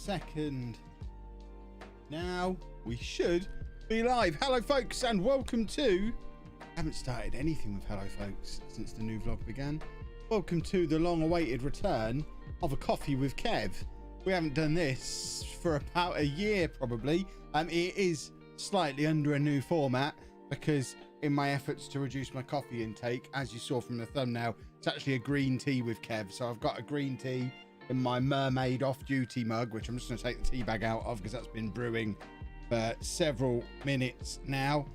second. Now we should be live. Hello folks and welcome to, I haven't started anything with hello folks since the new vlog began. Welcome to the long awaited return of a coffee with Kev. We haven't done this for about a year probably. It is slightly under a new format because in my efforts to reduce my coffee intake, as you saw from the thumbnail, it's actually a green tea with Kev. So I've got a green tea in my mermaid off-duty mug, which I'm just going to take the tea bag out of because that's been brewing for several minutes now.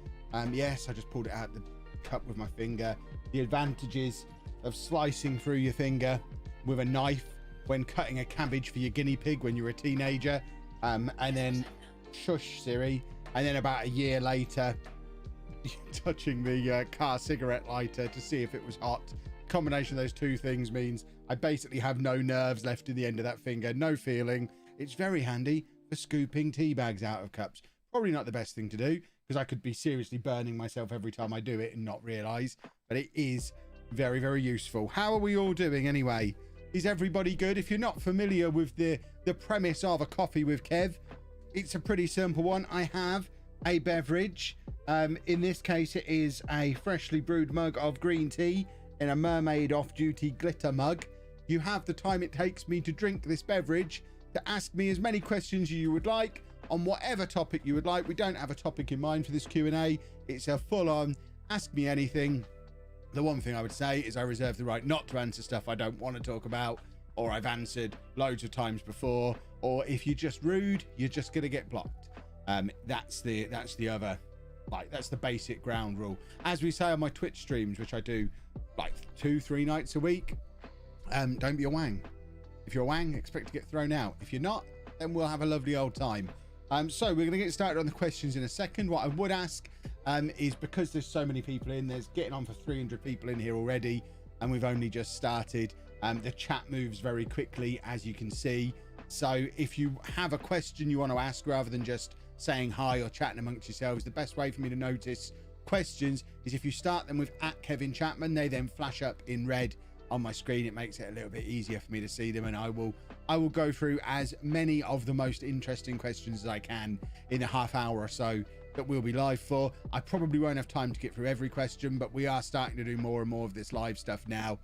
Yes, I just pulled it out the cup with my finger. The advantages of slicing through your finger with a knife when cutting a cabbage for your guinea pig when you're a teenager, and then shush Siri, and then about a year later touching the car cigarette lighter to see if it was hot. Combination of those two things means I basically have no nerves left in the end of that finger, no feeling. It's very handy for scooping tea bags out of cups. Probably not the best thing to do because I could be seriously burning myself every time I do it and not realize, but it is very, very useful. How are we all doing anyway? Is everybody good? If you're not familiar with the premise of a coffee with Kev, it's a pretty simple one. I have a beverage. In this case, it is a freshly brewed mug of green tea in a mermaid off-duty glitter mug. You have the time it takes me to drink this beverage to ask me as many questions you would like on whatever topic you would like. We don't have a topic in mind for this Q&A. It's a full-on ask me anything. The one thing I would say is I reserve the right not to answer stuff I don't want to talk about, or I've answered loads of times before, or if you're just rude, you're just going to get blocked. That's the other, like, that's the basic ground rule. As we say on my Twitch streams, which I do like 2-3 nights a week, don't be a wang. If you're a wang, expect to get thrown out. If you're not, then we'll have a lovely old time. So we're going to get started on the questions in a second. What I would ask is, because there's so many people in, there's getting on for 300 people in here already, and we've only just started. The chat moves very quickly, as you can see. So if you have a question you want to ask, rather than just saying hi or chatting amongst yourselves, the best way for me to notice questions is if you start them with @KevinChapman. They then flash up in red on my screen. It makes it a little bit easier for me to see them, and I will go through as many of the most interesting questions as I can in a half hour or so that we'll be live for. I probably won't have time to get through every question, but we are starting to do more and more of this live stuff now.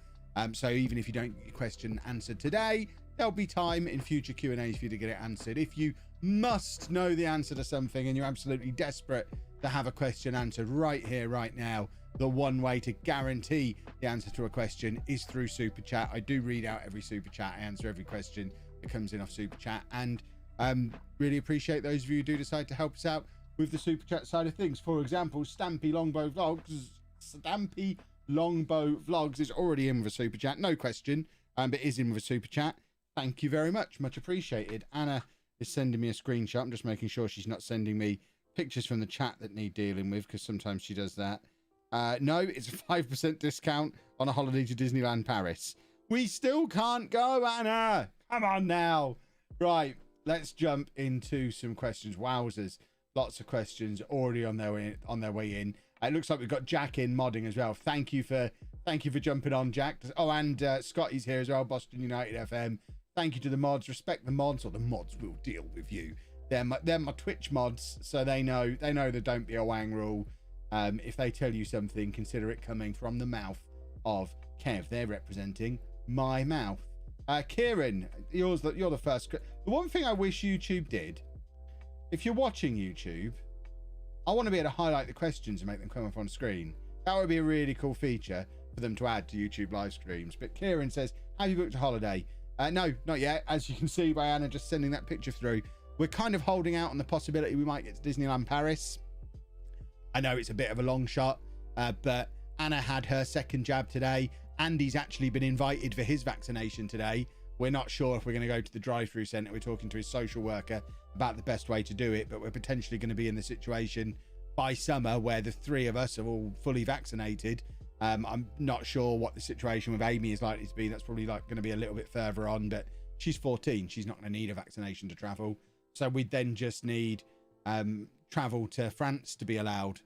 So even if you don't get your question answered today, there'll be time in future Q&As for you to get it answered. If you must know the answer to something and you're absolutely desperate to have a question answered right here, right now, the one way to guarantee the answer to a question is through Super Chat. I do read out every Super Chat. I answer every question that comes in off Super Chat, and really appreciate those of you who do decide to help us out with the Super Chat side of things. For example, Stampy Longbow Vlogs is already in with a Super Chat. No question, but is in with a Super Chat. Thank you very much. Much appreciated. Anna is sending me a screenshot. I'm just making sure she's not sending me pictures from the chat that need dealing with, because sometimes she does that. No, it's a 5% discount on a holiday to Disneyland Paris. We still can't go, Anna. Come on now. Right, let's jump into some questions. Wowzers, lots of questions already on their way in. It looks like we've got Jack in modding as well. Thank you for jumping on, Jack. Oh, and Scotty's here as well. Boston United FM. Thank you to the mods. Respect the mods, or the mods will deal with you. They're my Twitch mods, so they know the don't be a wang rule. If they tell you something, consider it coming from the mouth of Kev. They're representing my mouth. Kieran, you're the first. The one thing I wish YouTube did, if you're watching YouTube, I want to be able to highlight the questions and make them come up on screen. That would be a really cool feature for them to add to YouTube live streams. But Kieran says, have you booked a holiday? No, not yet. As you can see by Anna just sending that picture through, we're kind of holding out on the possibility we might get to Disneyland Paris. I know it's a bit of a long shot, but Anna had her second jab today. Andy's actually been invited for his vaccination today. We're not sure if we're going to go to the drive-through centre. We're talking to his social worker about the best way to do it, but we're potentially going to be in the situation by summer where the three of us are all fully vaccinated. I'm not sure what the situation with Amy is likely to be. That's probably going to be a little bit further on, but she's 14. She's not going to need a vaccination to travel. So we then just need travel to France to be allowed,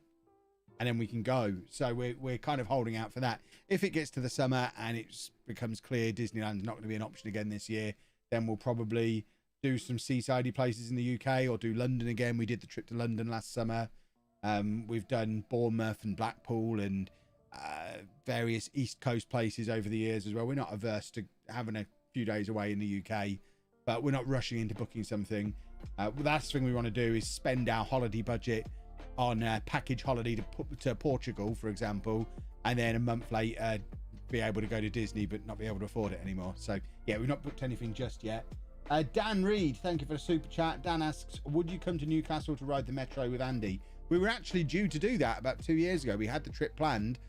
and then we can go. So we're kind of holding out for that. If it gets to the summer and it becomes clear Disneyland's not going to be an option again this year, then we'll probably do some seasidey places in the UK or do London again. We did the trip to London last summer. We've done Bournemouth and Blackpool and various East Coast places over the years as well. We're not averse to having a few days away in the UK, but we're not rushing into booking something. The last thing we want to do is spend our holiday budget on a package holiday to Portugal, for example, and then a month later be able to go to Disney but not be able to afford it anymore. So yeah, we've not booked anything just yet. Dan Reed, thank you for the super chat. Dan asks, would you come to Newcastle to ride the metro with Andy? We were actually due to do that about 2 years ago. We had the trip planned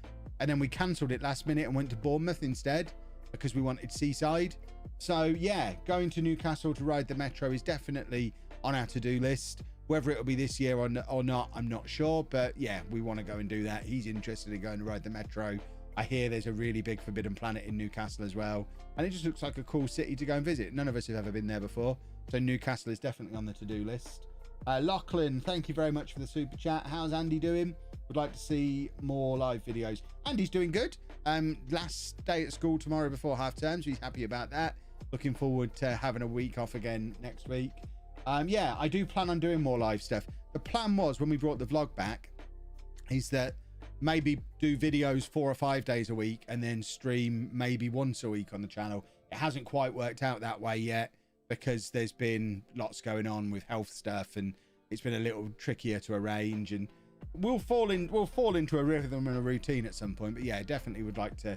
and then we cancelled it last minute and went to Bournemouth instead because we wanted seaside. So yeah, going to Newcastle to ride the metro is definitely on our to-do list. Whether it'll be this year or not, I'm not sure, but yeah, we want to go and do that. He's interested in going to ride the metro. I hear there's a really big Forbidden Planet in Newcastle as well, and it just looks like a cool city to go and visit. None of us have ever been there before, so Newcastle is definitely on the to-do list. Lachlan, thank you very much for the super chat. How's Andy doing? Would like to see more live videos. Andy's doing good. Last day at school tomorrow before half term, so he's happy about that. Looking forward to having a week off again next week. Yeah, I do plan on doing more live stuff. The plan was, when we brought the vlog back, is that maybe do videos 4 or 5 days a week and then stream maybe once a week on the channel. It hasn't quite worked out that way yet because there's been lots going on with health stuff and it's been a little trickier to arrange, and we'll fall into a rhythm and a routine at some point. But yeah, definitely would like to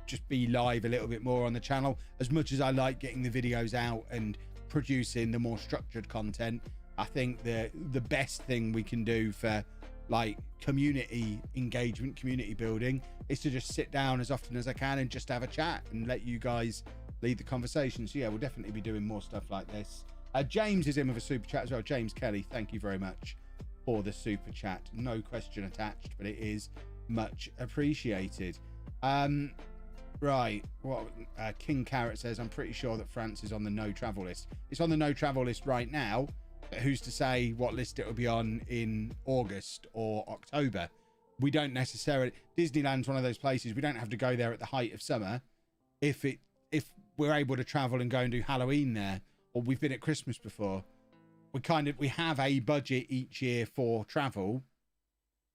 just be live a little bit more on the channel. As much as I like getting the videos out and producing the more structured content, I think the best thing we can do for like community engagement, community building, is to just sit down as often as I can and just have a chat and let you guys lead the conversation. So yeah, we'll definitely be doing more stuff like this. James is in with a super chat as well. James Kelly, thank you very much for the super chat. No question attached, but it is much appreciated. Right, what King Carrot says, I'm pretty sure that France is on the no travel list. It's on the no travel list right now, but who's to say what list it will be on in August or October? We don't necessarily, Disneyland's one of those places we don't have to go there at the height of summer. If we're able to travel and go and do Halloween there, or we've been at Christmas before, we have a budget each year for travel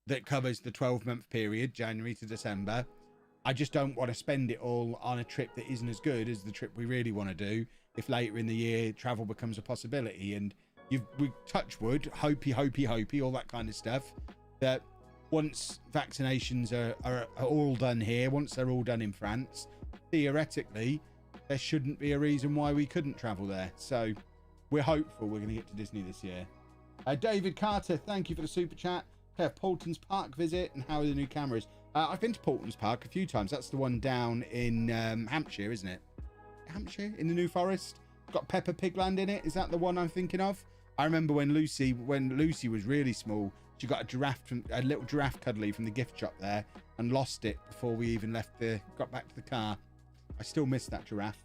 that covers the 12-month period, January to December. I just don't want to spend it all on a trip that isn't as good as the trip we really want to do if later in the year travel becomes a possibility. And we touch wood, hopey, all that kind of stuff, that once vaccinations are all done here, once they're all done in France, theoretically, there shouldn't be a reason why we couldn't travel there. So we're hopeful we're going to get to Disney this year. David Carter, thank you for the super chat. Have Paulton's Park visit and how are the new cameras? I've been to Paulton's Park a few times. That's the one down in Hampshire, isn't it? Hampshire, in the New Forest. Got Peppa Pig Land in it. Is that the one I'm thinking of? I remember when Lucy was really small, she got a little giraffe cuddly from the gift shop there and lost it before we even got back to the car. I still miss that giraffe.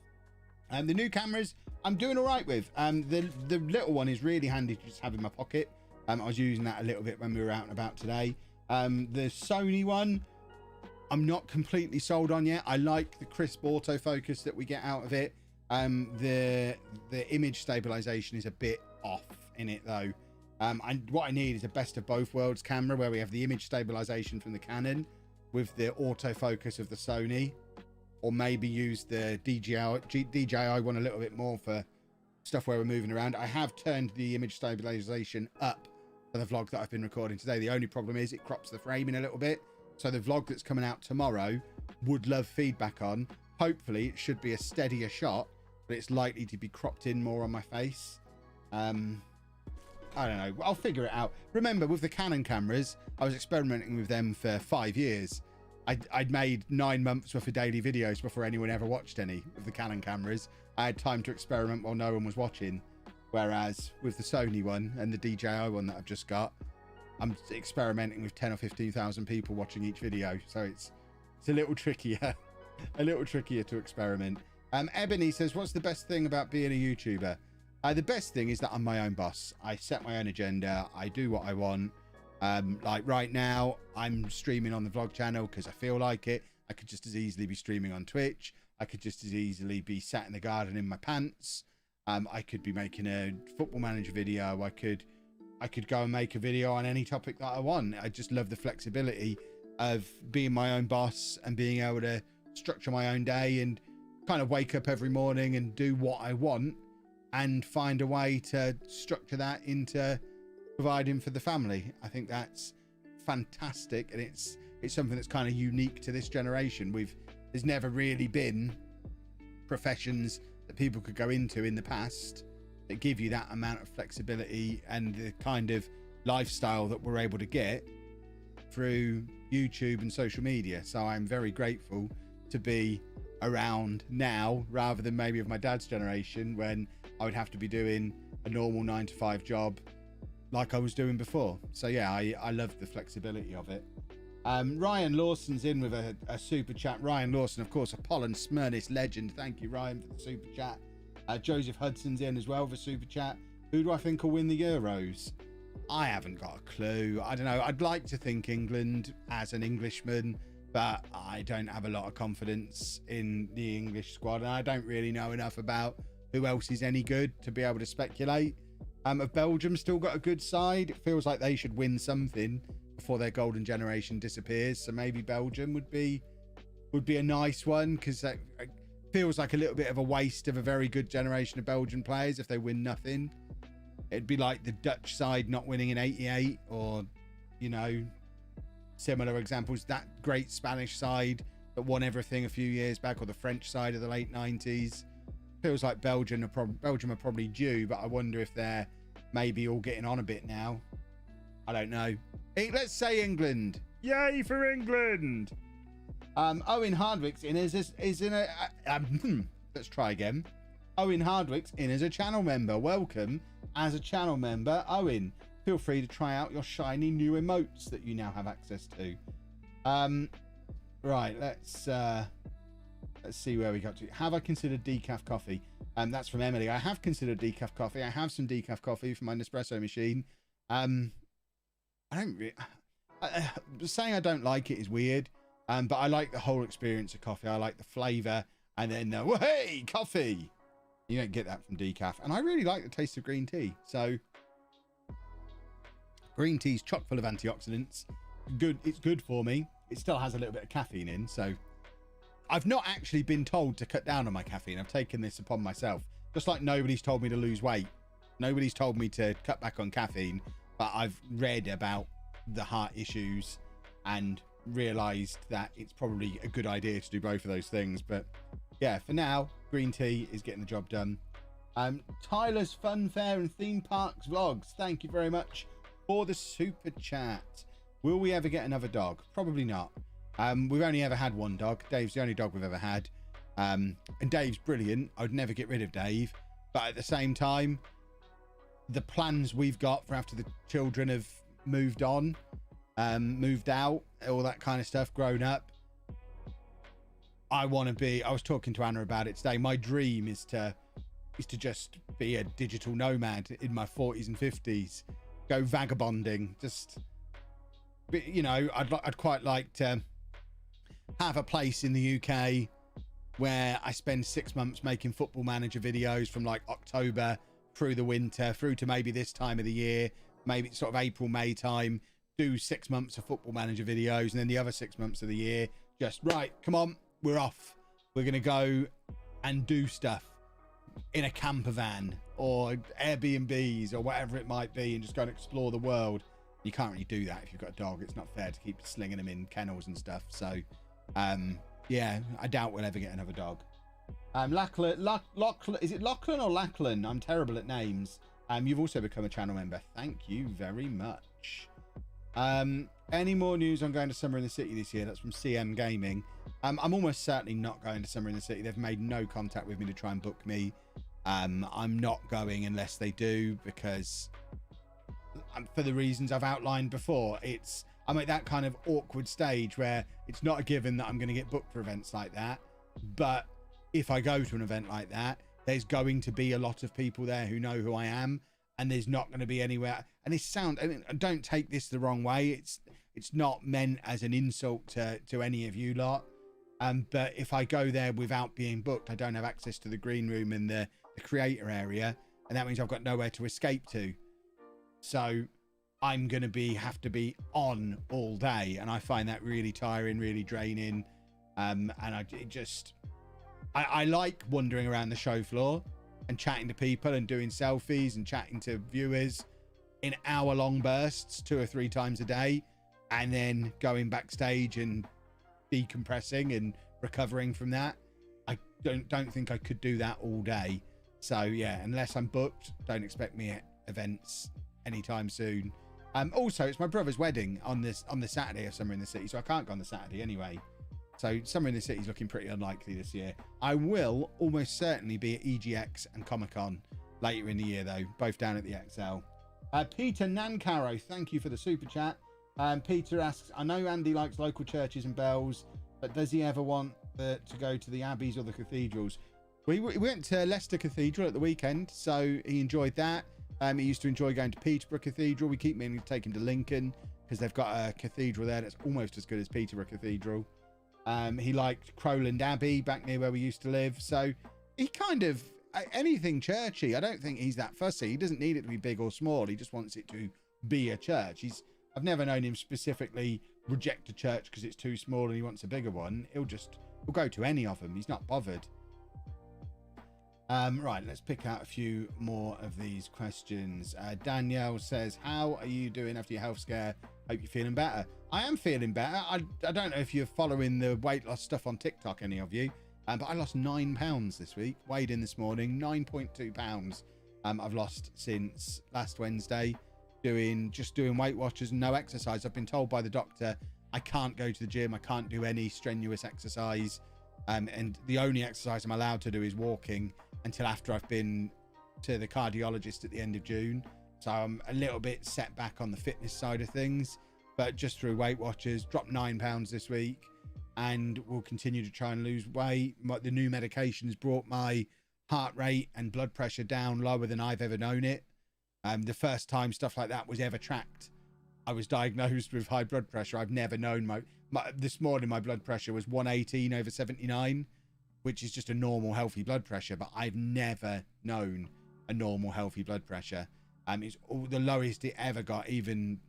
The new cameras I'm doing all right with. The little one is really handy to just have in my pocket. I was using that a little bit when we were out and about today. The Sony one, I'm not completely sold on yet. I like the crisp autofocus that we get out of it. The image stabilization is a bit off in it though. What I need is a best of both worlds camera where we have the image stabilization from the Canon with the autofocus of the Sony, or maybe use the DJI one a little bit more for stuff where we're moving around. I have turned the image stabilization up for the vlog that I've been recording today. The only problem is it crops the framing a little bit. So the vlog that's coming out tomorrow would love feedback on. Hopefully it should be a steadier shot, but it's likely to be cropped in more on my face. I don't know. I'll figure it out. Remember, with the Canon cameras, I was experimenting with them for 5 years. I'd made 9 months worth of daily videos before anyone ever watched any of the Canon cameras. I had time to experiment while no one was watching. Whereas with the Sony one and the DJI one that I've just got, I'm experimenting with 10 or 15,000 people watching each video. So it's a little trickier, to experiment. Ebony says, what's the best thing about being a YouTuber? The best thing is that I'm my own boss. I set my own agenda. I do what I want. Like right now, I'm streaming on the vlog channel because I feel like it. I could just as easily be streaming on Twitch. I could just as easily be sat in the garden in my pants. I could be making a football manager video. I could go and make a video on any topic that I want. I just love the flexibility of being my own boss and being able to structure my own day and kind of wake up every morning and do what I want and find a way to structure that into providing for the family. I think that's fantastic, and it's something that's kind of unique to this generation. There's never really been professions that people could go into in the past that give you that amount of flexibility and the kind of lifestyle that we're able to get through YouTube and social media. So I'm very grateful to be around now, rather than maybe of my dad's generation, when I would have to be doing a normal 9-to-5 job like I was doing before. So yeah, I love the flexibility of it. Ryan Lawson's in with a super chat. Ryan Lawson, of course, a Pollen Smyrnis legend. Thank you, Ryan, for the super chat. Joseph Hudson's in as well for super chat. Who do I think will win the Euros? I haven't got a clue. I don't know. I'd like to think England as an Englishman, but I don't have a lot of confidence in the English squad, and I don't really know enough about who else is any good to be able to speculate. Have Belgium still got a good side? It feels like they should win something before their golden generation disappears. So maybe Belgium would be a nice one, because that feels like a little bit of a waste of a very good generation of Belgian players if they win nothing. It'd be like the Dutch side not winning in '88, or, you know, similar examples. That great Spanish side that won everything a few years back, or the French side of the late '90s. Feels like Belgium are probably due, but I wonder if they're maybe all getting on a bit now. I don't know. Hey, let's say England. Yay for England! Owen Hardwick's in is in a. Let's try again. Owen Hardwick's in as a channel member. Welcome as a channel member, Owen. Feel free to try out your shiny new emotes that you now have access to. Right, let's see where we got to. Have I considered decaf coffee? That's from Emily. I have considered decaf coffee. I have some decaf coffee for my Nespresso machine. I don't really. Saying I don't like it is weird. But I like the whole experience of coffee. I like the flavour, and then hey, coffee. You don't get that from decaf, and I really like the taste of green tea. So green tea's chock full of antioxidants. Good, it's good for me. It still has a little bit of caffeine in, so I've not actually been told to cut down on my caffeine. I've taken this upon myself. Just like nobody's told me to lose weight. Nobody's told me to cut back on caffeine, but I've read about the heart issues and realized that it's probably a good idea to do both of those things. But yeah, for now, green tea is getting the job done. Tyler's Fun Fair and Theme Parks Vlogs, thank you very much for the super chat. Will we ever get another dog? Probably not. We've only ever had one dog. Dave's the only dog we've ever had. And Dave's brilliant. I'd never get rid of Dave. But at the same time, the plans we've got for after the children have moved on, moved out, all that kind of stuff, grown up, I was talking to Anna about it today. My dream is to just be a digital nomad in my 40s and 50s, go vagabonding. Just, you know, I'd quite like to have a place in the UK where I spend 6 months making football manager videos from like October through the winter, through to maybe this time of the year, maybe sort of April, May time, do 6 months of football manager videos, and then the other 6 months of the year, just, right, come on, we're off. We're going to go and do stuff in a camper van or Airbnbs or whatever it might be, and just go and explore the world. You can't really do that if you've got a dog. It's not fair to keep slinging them in kennels and stuff. So, yeah, I doubt we'll ever get another dog. Is it Lachlan or Lachlan? I'm terrible at names. You've also become a channel member. Thank you very much. Any more news on going to Summer in the City this year? That's from CM Gaming. I'm almost certainly not going to Summer in the City. They've made no contact with me to try and book me. I'm not going unless they do, because for the reasons I've outlined before, I'm at that kind of awkward stage where it's not a given that I'm going to get booked for events like that. But if I go to an event like that, there's going to be a lot of people there who know who I am, and there's not going to be anywhere. And don't take this the wrong way. It's not meant as an insult to any of you lot. But if I go there without being booked, I don't have access to the green room and the the creator area, and that means I've got nowhere to escape to. So I'm going to have to be on all day, and I find that really tiring, really draining. And I like wandering around the show floor and chatting to people and doing selfies and chatting to viewers in hour-long bursts 2 or 3 times a day, and then going backstage and decompressing and recovering from that. I don't think I could do that all day. So yeah, unless I'm booked, don't expect me at events anytime soon. Also, it's my brother's wedding on the Saturday of Summer in the City, so I can't go on the Saturday anyway. So Summer in the City is looking pretty unlikely this year. I will almost certainly be at EGX and Comic-Con later in the year, though, both down at the XL. Peter Nancaro, thank you for the super chat. Peter asks, I know Andy likes local churches and bells, but does he ever want to go to the abbeys or the cathedrals? We went to Leicester Cathedral at the weekend, so he enjoyed that. He used to enjoy going to Peterborough Cathedral. We keep meaning to take him to Lincoln because they've got a cathedral there that's almost as good as Peterborough Cathedral. He liked Crowland Abbey back near where we used to live. So he kind of, anything churchy. I don't think he's that fussy. He doesn't need it to be big or small. He just wants it to be a church. I've never known him specifically reject a church because it's too small and he wants a bigger one. He'll go to any of them. He's not bothered. Right, let's pick out a few more of these questions. Danielle says, how are you doing after your health scare? Hope you're feeling better. I am feeling better. I don't know if you're following the weight loss stuff on TikTok, any of you, but I lost 9 pounds this week. Weighed in this morning, 9.2 pounds. I've lost since last Wednesday, just doing Weight Watchers and no exercise. I've been told by the doctor I can't go to the gym. I can't do any strenuous exercise. And the only exercise I'm allowed to do is walking until after I've been to the cardiologist at the end of June. So I'm a little bit set back on the fitness side of things, but just through Weight Watchers, dropped 9 pounds this week, and will continue to try and lose weight. The new medications brought my heart rate and blood pressure down lower than I've ever known it. The first time stuff like that was ever tracked, I was diagnosed with high blood pressure. I've never known this morning my blood pressure was 118/79, which is just a normal healthy blood pressure, but I've never known a normal healthy blood pressure. It's the lowest it ever got, even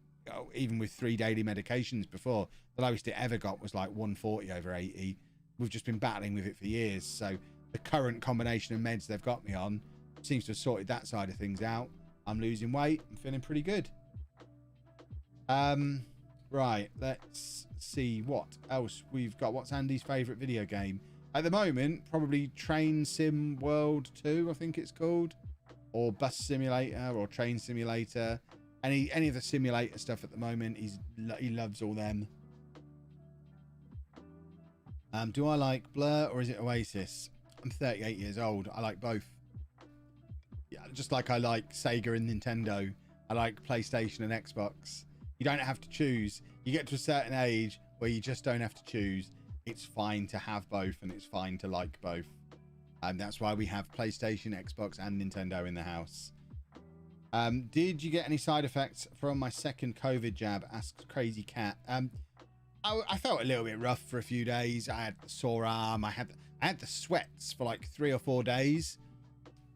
with 3 daily medications before. The lowest it ever got was like 140/80. We've just been battling with it for years. So the current combination of meds they've got me on seems to have sorted that side of things out. I'm losing weight. I'm feeling pretty good. Right, let's see what else we've got. What's Andy's favorite video game at the moment? Probably Train Sim World 2, I think it's called, or Bus Simulator or Train Simulator. Any of the simulator stuff at the moment, he loves all them. Do I like Blur or is it Oasis? I'm 38 years old. I like both. Yeah, just like I like Sega and Nintendo. I like PlayStation and Xbox. You don't have to choose. You get to a certain age where you just don't have to choose. It's fine to have both, and it's fine to like both. And that's why we have PlayStation, Xbox, and Nintendo in the house. Did you get any side effects from my second COVID jab? Asks Crazy Cat. I felt a little bit rough for a few days. I had a sore arm. I had the sweats for like 3 or 4 days,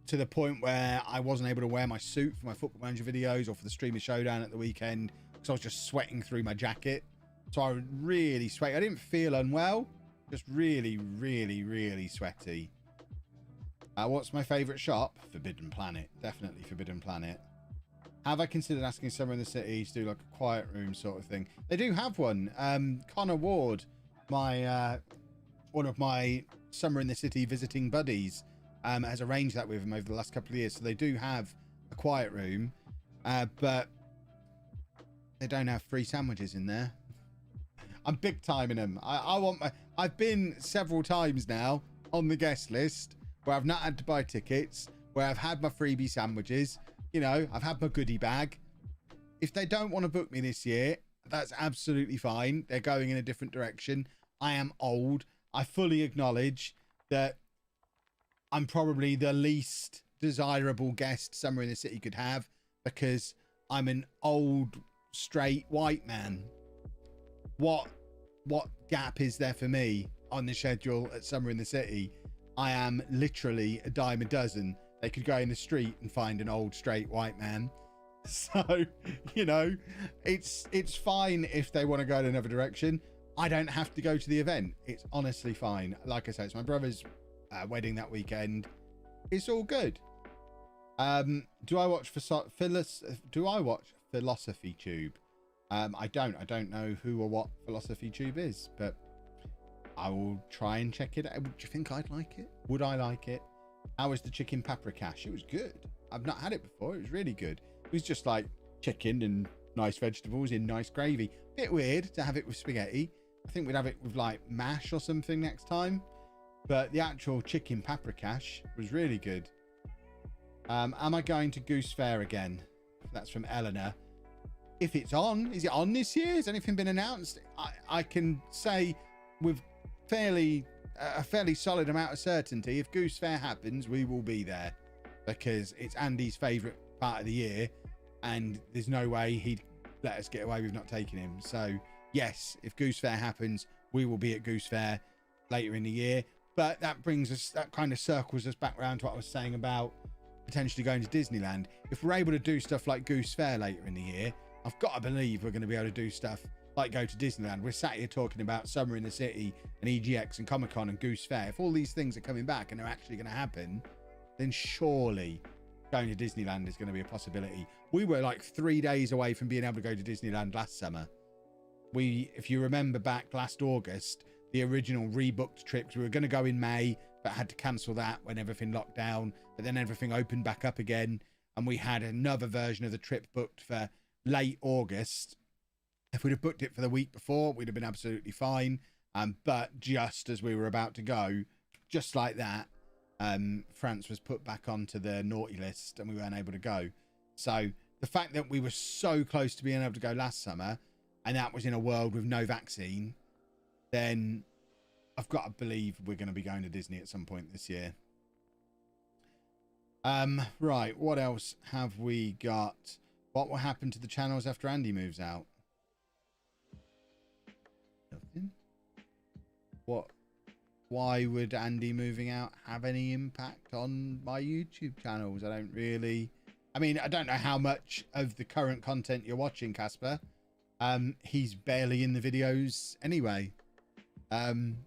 to the point where I wasn't able to wear my suit for my Football Manager videos or for the Streamer Showdown at the weekend, because I was just sweating through my jacket. So I really sweat. I didn't feel unwell, just really, really, really sweaty. What's my favorite shop? Forbidden Planet. Definitely Forbidden Planet. Have I considered asking Summer in the City to do like a quiet room sort of thing? They do have one. Connor Ward, one of my Summer in the City visiting buddies, has arranged that with him over the last couple of years. So they do have a quiet room, but they don't have free sandwiches in there. I'm big timing them. I've been several times now on the guest list where I've not had to buy tickets, where I've had my freebie sandwiches. You know, I've had my goodie bag. If they don't want to book me this year, that's absolutely fine. They're going in a different direction. I am old. I fully acknowledge that I'm probably the least desirable guest Summer in the City could have, because I'm an old, straight white man. What gap is there for me on the schedule at Summer in the City? I am literally a dime a dozen They could go in the street and find an old straight white man. So, you know, it's fine if they want to go in another direction. I don't have to go to the event. It's honestly fine. Like I said, it's my brother's wedding that weekend. It's all good. Do I watch Philosophy Tube? I don't know who or what Philosophy Tube is, but I will try and check it out. Do you think I'd like it? Would I like it? How was the chicken paprikash? It was good. I've not had it before. It was really good. It was just like chicken and nice vegetables in nice gravy. Bit weird to have it with spaghetti. I think we'd have it with like mash or something next time. But the actual chicken paprikash was really good. Am I going to Goose Fair again? That's from Eleanor. If it's on, is it on this year? Has anything been announced? I can say with a fairly solid amount of certainty, if Goose Fair happens, we will be there, because it's Andy's favourite part of the year, and there's no way he'd let us get away with not taking him. So yes, if Goose Fair happens, we will be at Goose Fair later in the year. But that kind of circles us back around to what I was saying about potentially going to Disneyland. If we're able to do stuff like Goose Fair later in the year, I've got to believe we're going to be able to do stuff like go to Disneyland. We're sat here talking about Summer in the City and EGX and Comic-Con and Goose Fair. If all these things are coming back and they're actually going to happen, then surely going to Disneyland is going to be a possibility. We were like 3 days away from being able to go to Disneyland last summer. If you remember back last August, the original rebooked trips, we were going to go in May, but had to cancel that when everything locked down. But then everything opened back up again, and we had another version of the trip booked for late August. If we'd have booked it for the week before, we'd have been absolutely fine. But just as we were about to go, just like that, France was put back onto the naughty list and we weren't able to go. So the fact that we were so close to being able to go last summer, and that was in a world with no vaccine, then I've got to believe we're going to be going to Disney at some point this year. Right, what else have we got? What will happen to the channels after Andy moves out? Nothing. Why would Andy moving out have any impact on my YouTube channels? I don't know how much of the current content you're watching, Casper. He's barely in the videos anyway. On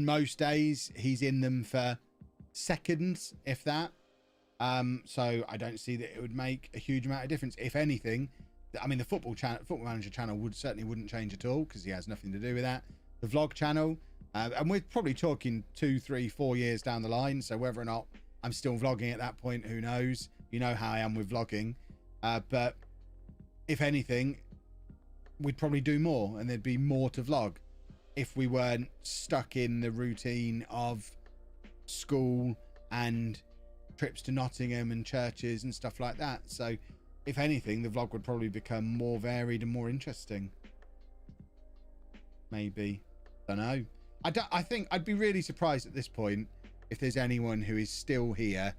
most days, he's in them for seconds, if that. So I don't see that it would make a huge amount of difference. If anything, I mean, the Football Manager channel wouldn't change at all, because he has nothing to do with that. The vlog channel, and we're probably talking 2, 3, 4 years down the line. So whether or not I'm still vlogging at that point, who knows? You know how I am with vlogging. But if anything, we'd probably do more, and there'd be more to vlog if we weren't stuck in the routine of school and trips to Nottingham and churches and stuff like that. So if anything, the vlog would probably become more varied and more interesting. Maybe. Don't know. I think I'd be really surprised at this point if there's anyone who is still here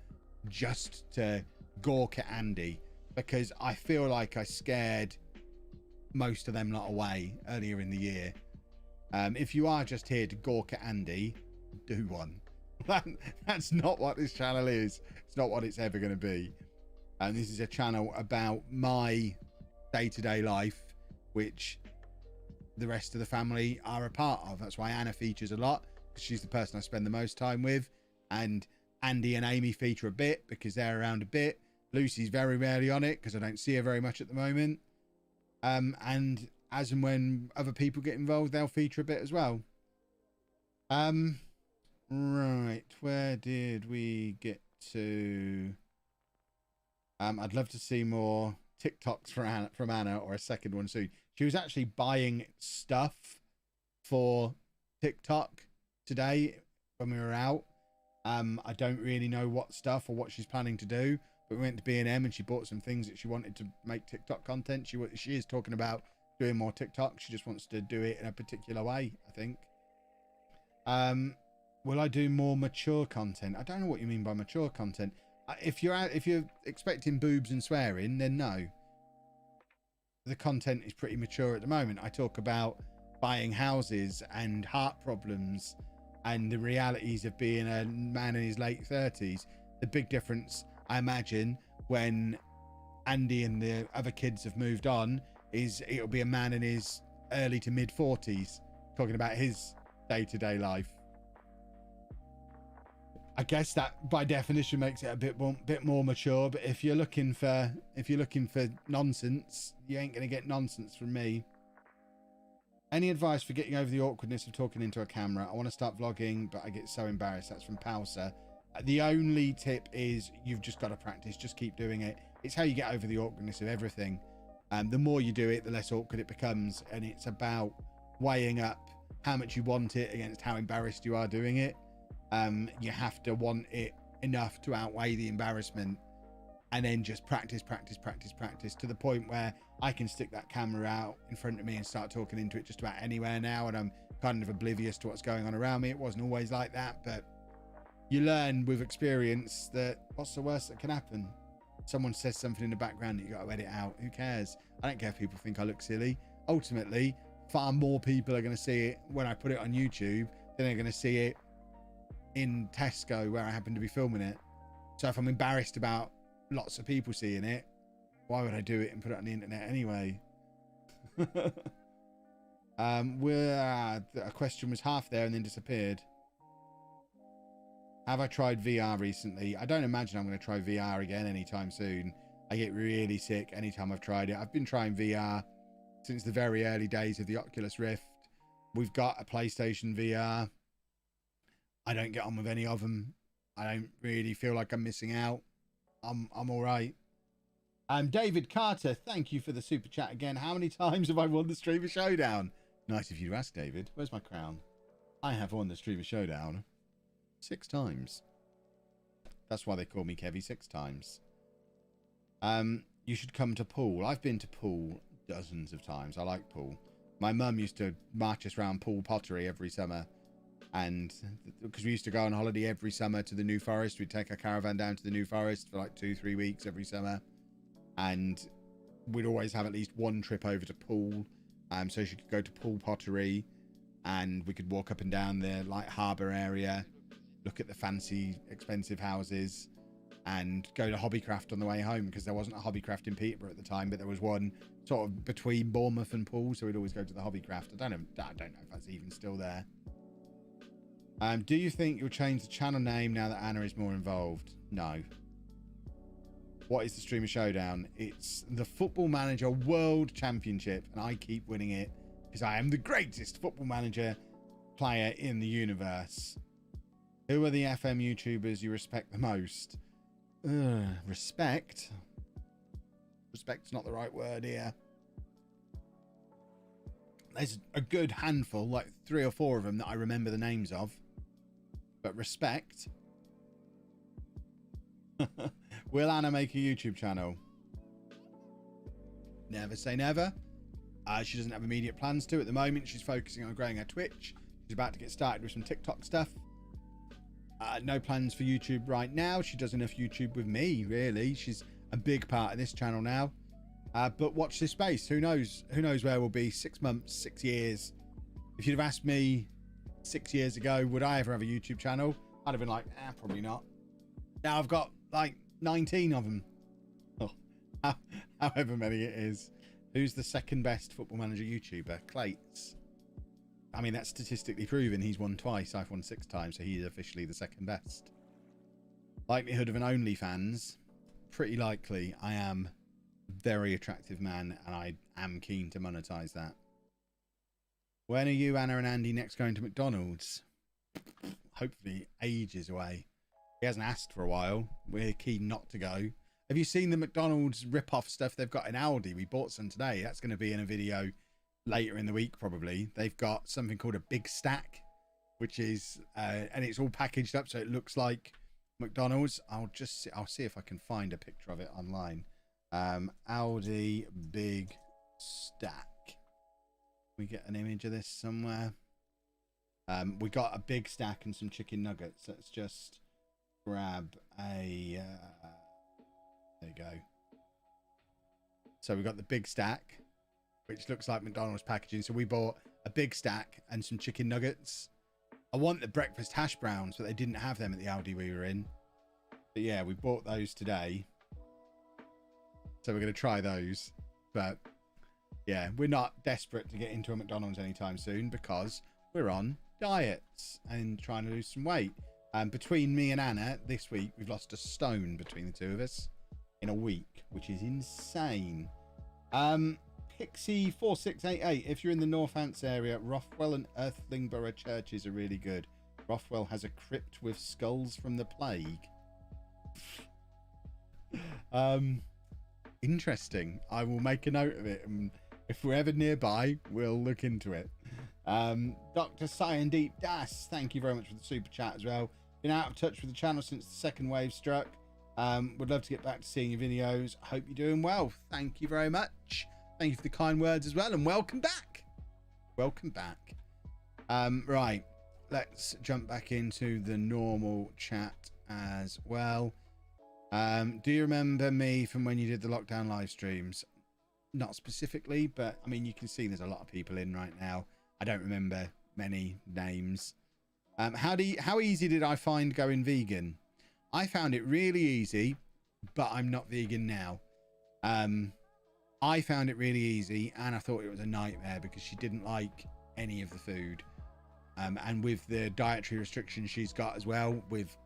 just to gawk at Andy, because I feel like I scared most of them lot away earlier in the year. If you are just here to gawk at Andy, do one. That's not what this channel is. It's not what it's ever going to be. And this is a channel about my day-to-day life, which the rest of the family are a part of. That's why Anna features a lot, because she's the person I spend the most time with. And Andy and Amy feature a bit because they're around a bit. Lucy's very rarely on it because I don't see her very much at the moment. And as and when other people get involved, they'll feature a bit as well. Right, where did we get to? I'd love to see more TikToks from Anna, or a second one soon. She was actually buying stuff for TikTok today when we were out. I don't really know what stuff or what she's planning to do, but we went to B&M and she bought some things that she wanted to make TikTok content. She is talking about doing more TikTok. She just wants to do it in a particular way, I think. Will I do more mature content? I don't know what you mean by mature content. If you're expecting boobs and swearing, then no. The content is pretty mature at the moment. I talk about buying houses and heart problems and the realities of being a man in his late 30s. The big difference, I imagine, when Andy and the other kids have moved on, is it'll be a man in his early to mid 40s talking about his day-to-day life. I guess that by definition makes it a bit more mature, but if you're looking for nonsense, you ain't gonna get nonsense from me. Any advice for getting over the awkwardness of talking into a camera? I want to start vlogging, but I get so embarrassed. That's from Pausa. The only tip is you've just got to practice. Just keep doing it. It's how you get over the awkwardness of everything. The more you do it, the less awkward it becomes. And it's about weighing up how much you want it against how embarrassed you are doing it. You have to want it enough to outweigh the embarrassment, and then just practice to the point where I can stick that camera out in front of me and start talking into it just about anywhere now, and I'm kind of oblivious to what's going on around me. It wasn't always like that, but you learn with experience that what's the worst that can happen? Someone says something in the background that you got to edit out. Who cares? I don't care if people think I look silly. Ultimately, far more people are going to see it when I put it on YouTube than they're going to see it in Tesco where I happen to be filming it. So if I'm embarrassed about lots of people seeing it, why would I do it and put it on the internet anyway? A question was half there and then disappeared. Have I tried VR recently? I don't imagine I'm going to try VR again anytime soon. I get really sick anytime I've tried it. I've been trying VR since the very early days of the Oculus Rift. We've got a PlayStation VR. I don't get on with any of them. I don't really feel like I'm missing out. I'm all right. David Carter, thank you for the super chat again. How many times have I won the Streamer Showdown? Nice of you to ask, David. Where's my crown? I have won the Streamer Showdown 6 times. That's why they call me Kevy 6 times. You should come to pool. I've been to pool dozens of times. I like pool. My mum used to march us around pool pottery every summer. And because we used to go on holiday every summer to the New Forest, we'd take our caravan down to the New Forest for like 2-3 weeks every summer. And we'd always have at least one trip over to pool. So she could go to pool pottery, and we could walk up and down the like harbour area, look at the fancy, expensive houses, and go to Hobbycraft on the way home, because there wasn't a Hobbycraft in Peterborough at the time, but there was one sort of between Bournemouth and Poole, so we'd always go to the Hobbycraft. I don't know if that's even still there. Do you think you'll change the channel name now that Anna is more involved? No. What is the Streamer Showdown? It's the Football Manager World Championship, and I keep winning it because I am the greatest Football Manager player in the universe. Who are the FM YouTubers you respect the most? Respect? Respect's not the right word here. There's a good handful, like 3 or 4 of them that I remember the names of. But respect. Will Anna make a YouTube channel? Never say never. She doesn't have immediate plans to at the moment. She's focusing on growing her Twitch. She's about to get started with some TikTok stuff. No plans for YouTube right now. She does enough YouTube with me, really. She's a big part of this channel now. But watch this space. Who knows? Who knows where we'll be 6 months, 6 years. If you'd have asked me 6 years ago, would I ever have a YouTube channel? I'd have been like, probably not. Now I've got like 19 of them. Oh, however many it is. Who's the second best Football Manager YouTuber? Clates. I mean, that's statistically proven. He's won twice. I've won 6 times, so he is officially the second best. Likelihood of an OnlyFans? Pretty likely. I am a very attractive man, and I am keen to monetize that. When are you, Anna, and Andy next going to McDonald's? Hopefully ages away. He hasn't asked for a while. We're keen not to go. Have you seen the McDonald's rip-off stuff they've got in Aldi? We bought some today. That's going to be in a video later in the week, probably. They've got something called a Big Stack, which is, and it's all packaged up so it looks like McDonald's. I'll see if I can find a picture of it online. Aldi Big Stack. We get an image of this somewhere. We got a big stack and some chicken nuggets. Let's just grab a there you go. So we got the big stack, which looks like McDonald's packaging. So we bought a big stack and some chicken nuggets. I want the breakfast hash browns, but they didn't have them at the Aldi we were in. But yeah, we bought those today. So we're going to try those. But yeah, we're not desperate to get into a McDonald's anytime soon because we're on diets and trying to lose some weight. Between me and Anna this week, we've lost a stone between the two of us in a week, which is insane. Pixie4688, if you're in the Northants area, Rothwell and Earthlingborough churches are really good. Rothwell has a crypt with skulls from the plague. Interesting. I will make a note of it, and if we're ever nearby, we'll look into it. Dr. Cyandeep Das, thank you very much for the super chat as well. Been out of touch with the channel since the second wave struck. Would love to get back to seeing your videos. Hope you're doing well. Thank you very much. Thank you for the kind words as well, and welcome back. Welcome back. Right, let's jump back into the normal chat as well. Do you remember me from when you did the lockdown live streams? Not specifically, but I mean, you can see there's a lot of people in right now. I don't remember many names. How easy did I find going vegan? I found it really easy, but I'm not vegan now. I found it really easy, and I thought it was a nightmare because she didn't like any of the food. And with the dietary restrictions she's got as well, with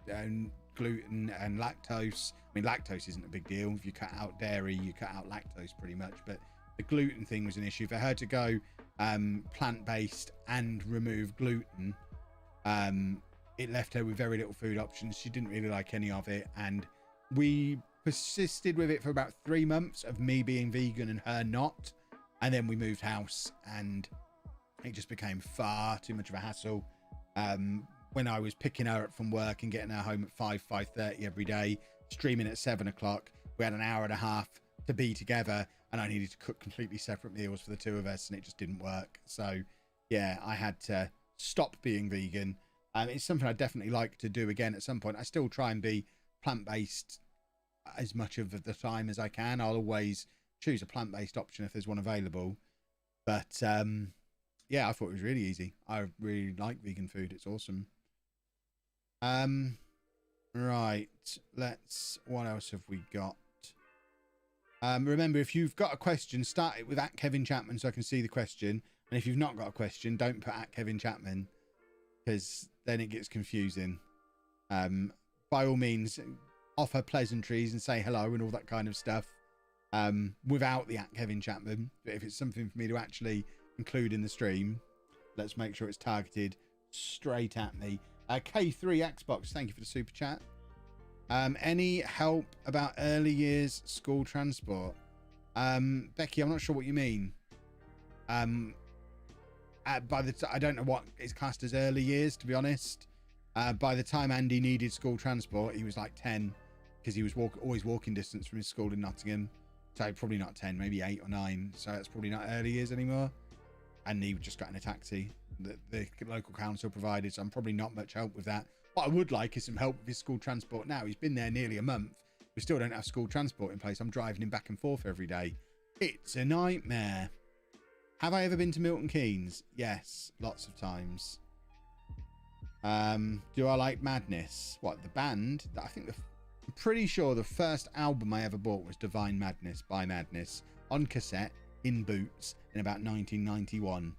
gluten and lactose. I mean, lactose isn't a big deal. If you cut out dairy, you cut out lactose pretty much. But the gluten thing was an issue. For her to go plant-based and remove gluten, it left her with very little food options. She didn't really like any of it. And we persisted with it for about 3 months of me being vegan and her not. And then we moved house, and it just became far too much of a hassle. When I was picking her up from work and getting her home at 5:30 every day, streaming at 7 o'clock, we had an hour and a half to be together, and I needed to cook completely separate meals for the two of us, and it just didn't work. So yeah, I had to stop being vegan. It's something I definitely like to do again at some point. I still try and be plant-based as much of the time as I can. I'll always choose a plant-based option if there's one available. But yeah, I thought it was really easy. I really like vegan food. It's awesome. Right, what else have we got? Remember, if you've got a question, start it with @KevinChapman so I can see the question. And if you've not got a question, don't put @KevinChapman, because then it gets confusing. By all means, offer pleasantries and say hello and all that kind of stuff, without the @KevinChapman. But if it's something for me to actually include in the stream, let's make sure it's targeted straight at me. K3 Xbox, thank you for the super chat. Any help about early years school transport? Becky, I'm not sure what you mean. I don't know what is classed as early years, to be honest. By the time Andy needed school transport, he was like 10, because he was always walking distance from his school in Nottingham. So probably not 10, maybe 8 or 9. So that's probably not early years anymore. And he just got in a taxi that the local council provided. So I'm probably not much help with that. What I would like is some help with his school transport now. He's been there nearly a month. We still don't have school transport in place. I'm driving him back and forth every day. It's a nightmare. Have I ever been to Milton Keynes? Yes, lots of times. Do I like Madness? What, the band? I'm pretty sure the first album I ever bought was Divine Madness by Madness on cassette in Boots in about 1991,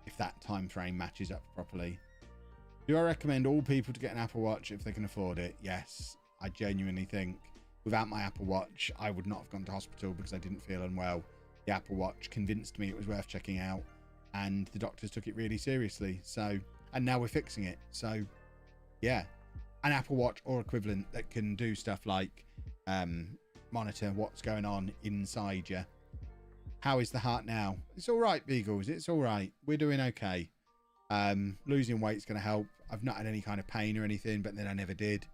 if that time frame matches up properly. Do I recommend all people to get an Apple Watch if they can afford it? Yes, I genuinely think without my Apple Watch I would not have gone to hospital because I didn't feel unwell. The Apple Watch convinced me it was worth checking out, and the doctors took it really seriously. So, and now we're fixing it. So yeah, an Apple Watch or equivalent that can do stuff like monitor what's going on inside you. How is the heart now? It's all right, Beagles. It's all right. We're doing okay. Losing weight's going to help. I've not had any kind of pain or anything, but then I never did.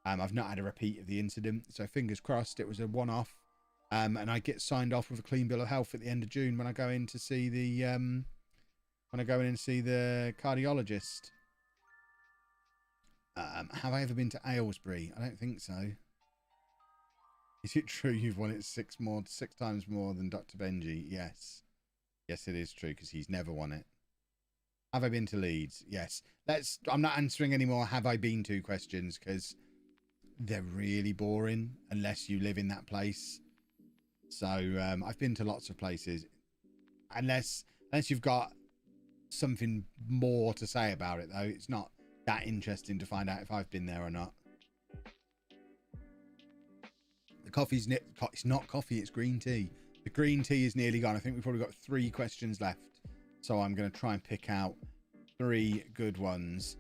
I've not had a repeat of the incident, so fingers crossed it was a one-off. And I get signed off with a clean bill of health at the end of June when I go in to see the cardiologist. Have I ever been to Aylesbury? I don't think so. Is it true you've won it 6 times more than Dr. Benji? Yes. Yes, it is true, because he's never won it. Have I been to Leeds? Yes. I'm not answering any more have I been to questions because they're really boring unless you live in that place. So I've been to lots of places. Unless you've got something more to say about it, though, it's not that interesting to find out if I've been there or not. The coffee's it's not coffee, it's green tea. The green tea is nearly gone. I think we've probably got 3 questions left. So I'm going to try and pick out 3 good ones.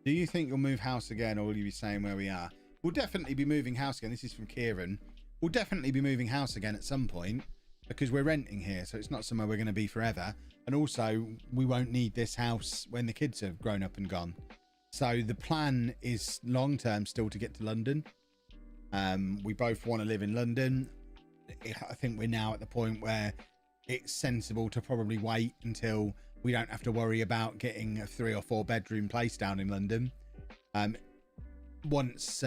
Do you think you'll move house again, or will you be staying where we are? We'll definitely be moving house again. This is from Kieran. We'll definitely be moving house again at some point because we're renting here. So it's not somewhere we're going to be forever. And also, we won't need this house when the kids have grown up and gone. So the plan is long-term still to get to London. We both want to live in London. I think we're now at the point where it's sensible to probably wait until we don't have to worry about getting a 3 or 4 bedroom place down in London. Once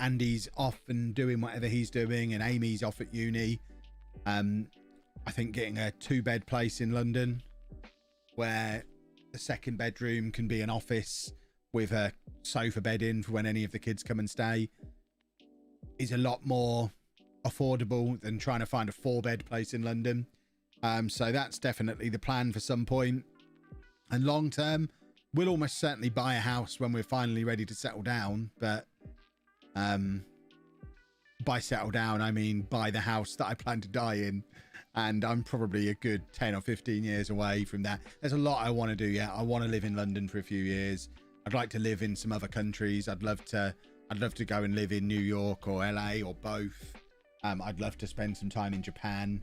Andy's off and doing whatever he's doing and Amy's off at uni, I think getting a 2-bed place in London where the 2nd bedroom can be an office with a sofa bed in for when any of the kids come and stay is a lot more affordable than trying to find a 4-bed place in London. So that's definitely the plan for some point. And long term, we'll almost certainly buy a house when we're finally ready to settle down. But by settle down, I mean buy the house that I plan to die in. And I'm probably a good 10 or 15 years away from that. There's a lot I want to do yet. I want to live in London for a few years. I'd like to live in some other countries. I'd love to go and live in New York or LA or both. I'd love to spend some time in Japan.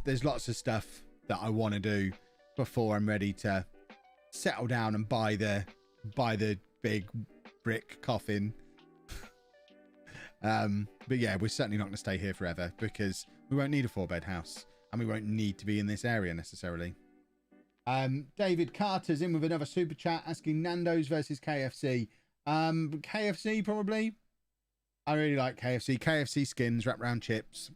There's lots of stuff that I want to do before I'm ready to settle down and buy the big brick coffin. But yeah, we're certainly not going to stay here forever because we won't need a 4-bed house and we won't need to be in this area necessarily. David Carter's in with another super chat asking Nando's versus KFC. KFC probably. I really like KFC. KFC skins, wrap around chips,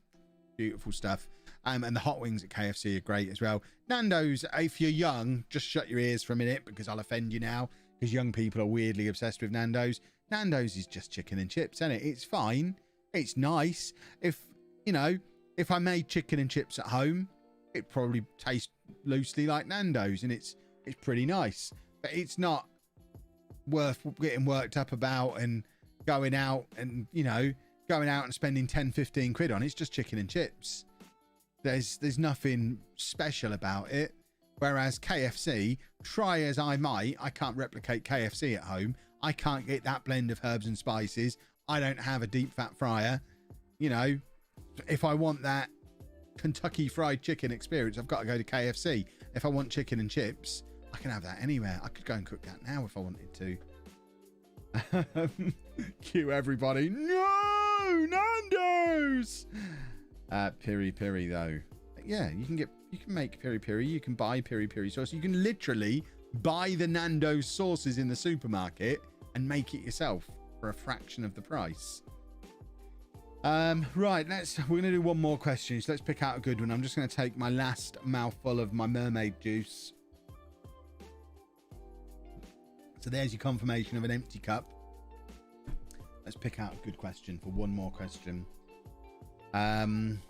beautiful stuff. And the hot wings at KFC are great as well. Nando's, if you're young, just shut your ears for a minute because I'll offend you now because young people are weirdly obsessed with Nando's. Nando's is just chicken and chips, isn't it? It's fine. It's nice. If I made chicken and chips at home, it probably tastes loosely like Nando's and it's pretty nice. But it's not worth getting worked up about and going out and spending 10-15 quid on. It's just chicken and chips. There's nothing special about it. Whereas KFC, try as I might, I can't replicate KFC at home. I can't get that blend of herbs and spices. I don't have a deep fat fryer. If I want that Kentucky Fried Chicken experience, I've got to go to KFC. If I want chicken and chips, I can have that anywhere. I could go and cook that now if I wanted to. Cue everybody. No, Nando's. Piri piri though. Yeah, you can make piri piri. You can buy piri piri sauce. You can literally buy the Nando's sauces in the supermarket and make it yourself for a fraction of the price. Right, we're gonna do one more question. So let's pick out a good one. I'm just gonna take my last mouthful of my mermaid juice. So there's your confirmation of an empty cup. Let's pick out a good question for one more question. Trying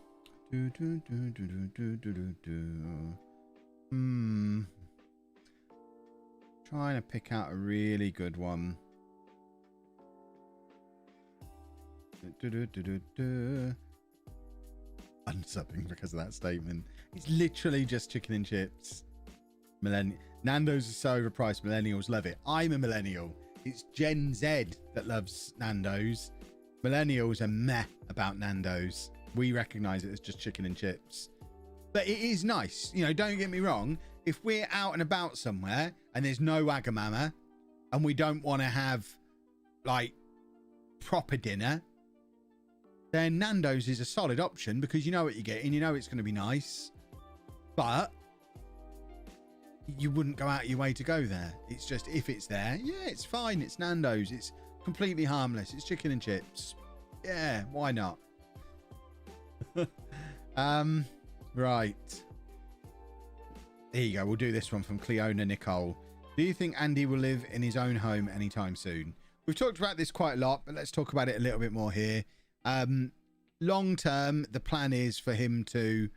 to pick out a really good one. Unsubbing because of that statement. It's literally just chicken and chips. Nando's is so overpriced. Millennials love it. I'm a millennial. It's Gen Z that loves Nando's. Millennials are meh about Nando's. We recognize it as just chicken and chips. But it is nice. Don't get me wrong. If we're out and about somewhere and there's no Wagamama and we don't want to have proper dinner, then Nando's is a solid option because you know what you're getting. You know it's going to be nice. But you wouldn't go out your way to go there. It's just if it's there, yeah, it's fine. It's Nando's. It's completely harmless. It's chicken and chips. Yeah, why not? Right. There you go. We'll do this one from Cleona Nicole. Do you think Andy will live in his own home anytime soon? We've talked about this quite a lot, but let's talk about it a little bit more here. Long term, the plan is for him to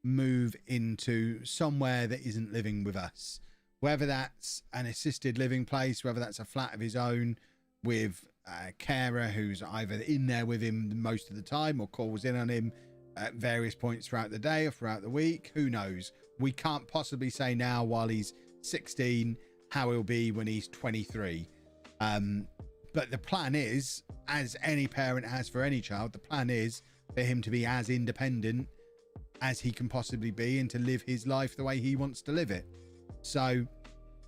move into somewhere that isn't living with us, whether that's an assisted living place, whether that's a flat of his own with a carer who's either in there with him most of the time or calls in on him at various points throughout the day or throughout the week. Who knows? We can't possibly say now, while he's 16, how he'll be when he's 23. But the plan is, as any parent has for any child, the plan is for him to be as independent as he can possibly be and to live his life the way he wants to live it. So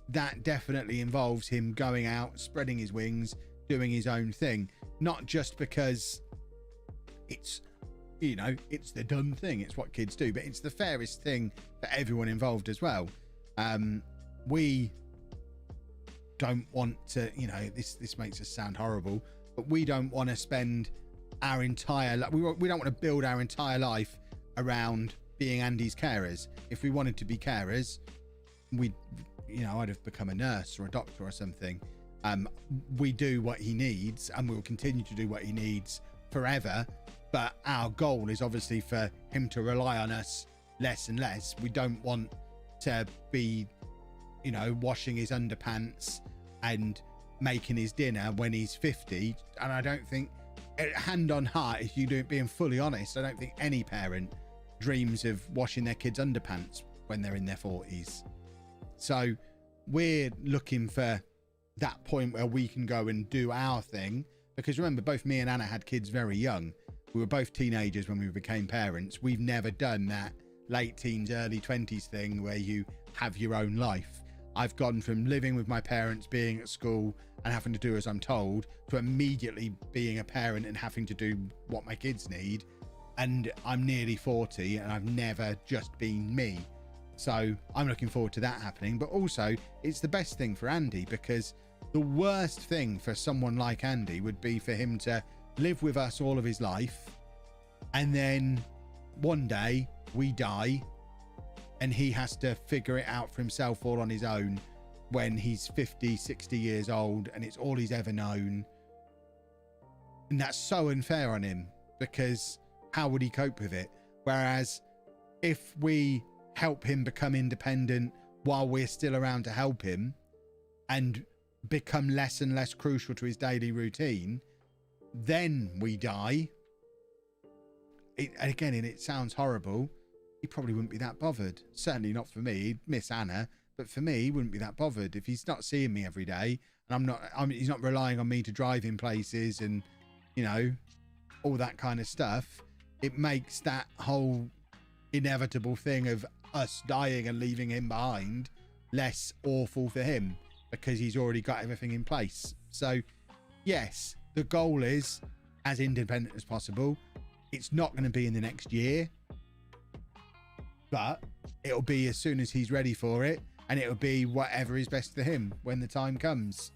that definitely involves him going out, spreading his wings, doing his own thing, not just because it's, you know, it's the done thing, it's what kids do, but it's the fairest thing for everyone involved as well. We don't want to, you know, this makes us sound horrible, but we don't want to spend our entire life, we don't want to build our entire life around being Andy's carers. If we wanted to be carers, we'd, you know, I'd have become a nurse or a doctor or something. We do what he needs and we'll continue to do what he needs forever, but our goal is obviously for him to rely on us less and less. We don't want to be, you know, washing his underpants and making his dinner when he's 50. And I don't think, hand on heart, if you do, being fully honest, I don't think any parent dreams of washing their kids' underpants when they're in their 40s. So we're looking for that point where we can go and do our thing, because remember, both me and Anna had kids very young. We were both teenagers when we became parents. We've never done that late teens, early 20s thing where you have your own life. I've gone from living with my parents, being at school and having to do as I'm told, to immediately being a parent and having to do what my kids need. And I'm nearly 40 and I've never just been me. So I'm looking forward to that happening. But also it's the best thing for Andy, because the worst thing for someone like Andy would be for him to live with us all of his life, and then one day we die and he has to figure it out for himself all on his own when he's 50, 60 years old and it's all he's ever known. And that's so unfair on him, because how would he cope with it? Whereas if we help him become independent while we're still around to help him and become less and less crucial to his daily routine, then we die. Again, and it sounds horrible, he probably wouldn't be that bothered. Certainly not for me. He'd miss Anna, but for me, he wouldn't be that bothered if he's not seeing me every day and he's not relying on me to drive him places and, you know, all that kind of stuff. It makes that whole inevitable thing of us dying and leaving him behind less awful for him, because he's already got everything in place. So yes, the goal is as independent as possible. It's not going to be in the next year, but it'll be as soon as he's ready for it, and it'll be whatever is best for him when the time comes.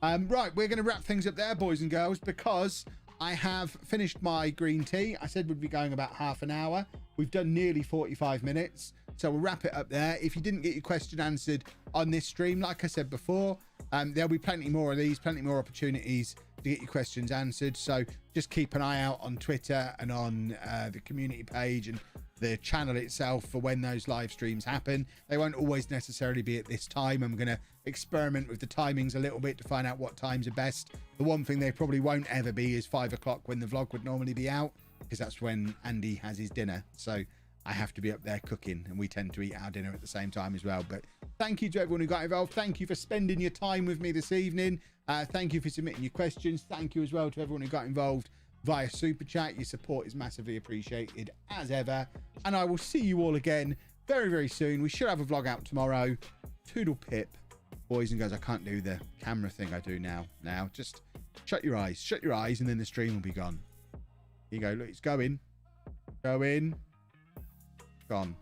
Right, we're going to wrap things up there, boys and girls, because I have finished my green tea. I said we'd be going about half an hour. We've done nearly 45 minutes, so we'll wrap it up there. If you didn't get your question answered on this stream, like I said before, there'll be plenty more of these, plenty more opportunities to get your questions answered. So just keep an eye out on Twitter and on the community page and the channel itself for when those live streams happen. They won't always necessarily be at this time. I'm going to experiment with the timings a little bit to find out what times are best. The one thing they probably won't ever be is 5 o'clock when the vlog would normally be out, because that's when Andy has his dinner. So I have to be up there cooking, and we tend to eat our dinner at the same time as well. But thank you to everyone who got involved. Thank you for spending your time with me this evening. Thank you for submitting your questions. Thank you as well to everyone who got involved via Super Chat. Your support is massively appreciated as ever. And I will see you all again very, very soon. We should have a vlog out tomorrow. Toodle pip. Boys and girls, I can't do the camera thing I do now. Now, just shut your eyes, and then the stream will be gone. Here you go. Look, it's going. Gone.